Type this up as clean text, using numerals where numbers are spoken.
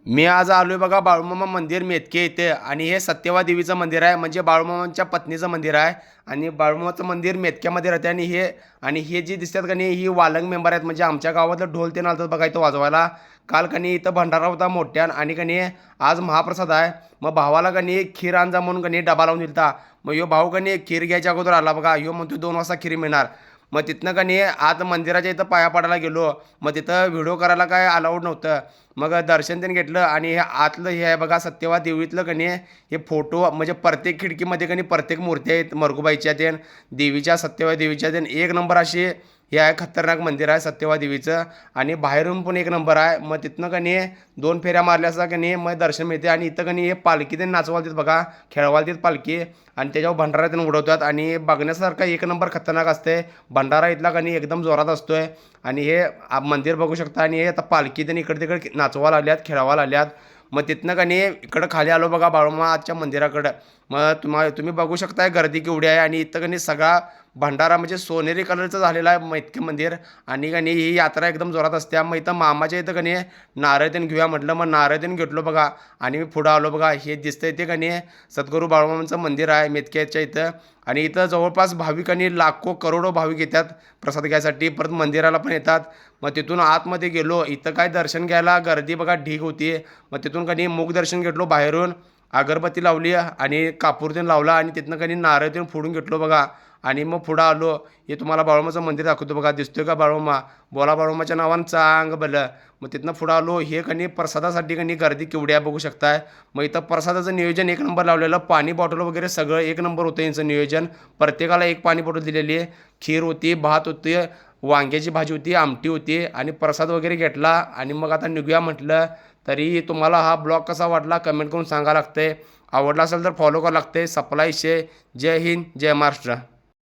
मी आज आलोय बघा बाळूमामा मंदिर मेतके इथे आणि हे सत्यवा देवीचं मंदिर आहे म्हणजे बाळूमामांच्या पत्नीचं मंदिर आहे आणि बाळूमामाचं मंदिर मेतक्यामध्ये राहते आणि हे जी दिसतात का नाही ही वालंग मेंबर आहेत म्हणजे आमच्या गावातलं ढोल ते नालतात बघा इथं वाजवायला. काल कनी इथं भंडारा होता मोठ्यान आणि कनी आज महाप्रसाद आहे. मग भावाला कनी खीर आणजा म्हणून कनी डबा लावून दिलता. मग ह्यो भाऊ कनी खीर घ्यायच्या अगोदर आला बघा. ह्यो म्हणतो 2 वाजता खीर मिळणार. मग तिथनं कनी आत मंदिराच्या इथं पाया पडायला गेलो. मग तिथं व्हिडिओ करायला काय अलाउड नव्हतं. मग दर्शन त्यांनी घेतलं आणि हे आतलं हे आहे बघा सत्यवा देवीतलं कनी हे फोटो म्हणजे प्रत्येक खिडकीमध्ये कनी प्रत्येक मूर्ती आहेत मरगुबाईच्या तेन देवीच्या सत्यवा देवीच्या तेन एक नंबर अशी हे आहे खतरनाक मंदिर आहे सत्यवा देवीचं आणि बाहेरून पण एक नंबर आहे. मग तिथनं कनी 2 फेऱ्या मारल्या असता कनी मग दर्शन मिळते आणि इथं कनी हे पालखी ते नाचवालतात बघा खेळवालतात पालखी आणि त्याच्यावर भंडारा त्यांनी उडवतात आणि बघण्यासारखा एक नंबर खतरनाक असते. भंडारा इथला कनी एकदम जोरात असतोय आणि हे मंदिर बघू शकता आणि हे आता पालखी त्यांनी इकडे तिकडे नाचवा लागल्यात खेळावा लागल्यात. मग तिथनं कनी इकडं खाली आलो बघा बाळूमाच्या मंदिराकडं. मग तुम्ही बघू शकताय गर्दी केवढी आहे आणि इथं कनी सगळा भंडारा म्हणजे सोनेरी कलरचं झालेला आहे इतके मंदिर आणि कनी ही यात्रा एकदम जोरात असते. मग इथं मामाच्या इथं कनी नारळ तेन घेऊया म्हटलं मग नारळ तेन घेतलो बघा आणि मी पुढं आलो बघा. हे दिसतंय ते कनी सद्गुरू बाळूमामांचं मंदिर आहे मेतक्याच्या इथं आणि इथं जवळपास भाविकांनी लाखो करोडो भाविक येतात प्रसाद घ्यायसाठी परत मंदिराला पण येतात. मग तिथून आतमध्ये गेलो इथं काय दर्शन घ्यायला गर्दी बघा ढीग होती. मग तिथून कनी मूग दर्शन घेतलो बाहेरून अगरबत्ती लावली आणि कापूर तेन लावला आणि तिथनं कनी नारळ तेन फोडून घेतलो बघा आणि मग पुढं आलो. हे तुम्हाला बाळूमाचं मंदिर दाखवतो बघा दिसतोय का बाळूमा बोला बाळूमाच्या नावानं चांग भलं. मग तिथनं पुढं आलो हे कनी प्रसादासाठी कनी गर्दी केवढी आहे बघू शकताय. मग इथं प्रसादाचं नियोजन एक नंबर लावलेलं पाणी बॉटल वगैरे सगळं एक नंबर होतं यांचं नियोजन. प्रत्येकाला एक पाणी बॉटल दिलेली आहे. खीर होती भात होती वांग्याची भाजी होती आमटी होती आणि प्रसाद वगैरे घेतला आणि मग आता निघूया म्हटलं. तरी तुम्हाला हा ब्लॉग कसा वाटला कमेंट करून सांगा लागते. आवडला असेल तर फॉलो करावं लागते. सप्लाय शे जय हिंद जय महाराष्ट्र.